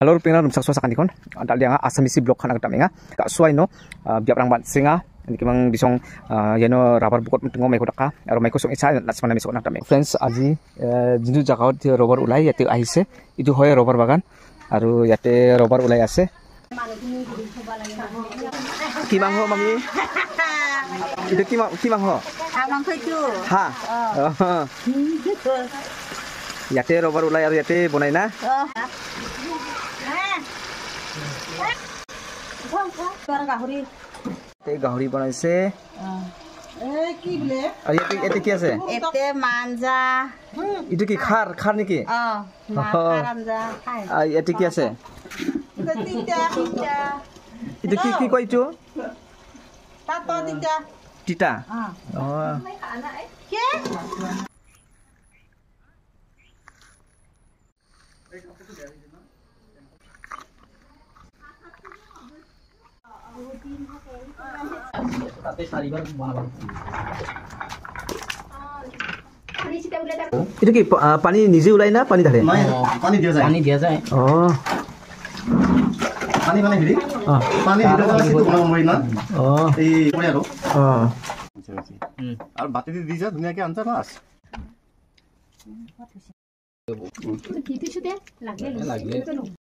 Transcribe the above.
Halo pengen rumsak suasa kan dal yang asamisi blok kan agak tamenga kak suai no biap rang bat singa ini kemang disong yano rubber bukot mentengo mai kodaka aro mai kosong isa nas mana misok nak tameng friends aji jindu jagaut rubber ulai yate ahise itu hoye rubber bagan aro yate rubber ulai ase kimang ho mangi itu kimang ho Abang keju. ha yate rubber ulai aro yate bonai na গাহৰি বনাইছে কি বোলে আৰু এতে কি আছে এতে মানজা ইটো কি খাৰ নেকি মাছৰ আঞ্জা খাই আৰু এতে কি আছে ইটো কি কয় ইটো তিতা কি itu ki pani নিজে ওলাই না পানি ঢালে পানি দিয়া যায় পানি মানে হেৰি পানি দিলে সিটো বনাব নোৱাৰি না এই কৰে আৰু বাতি দি যা ধুনীয়াকে আনছা মাছ কি কিছু দে লাগে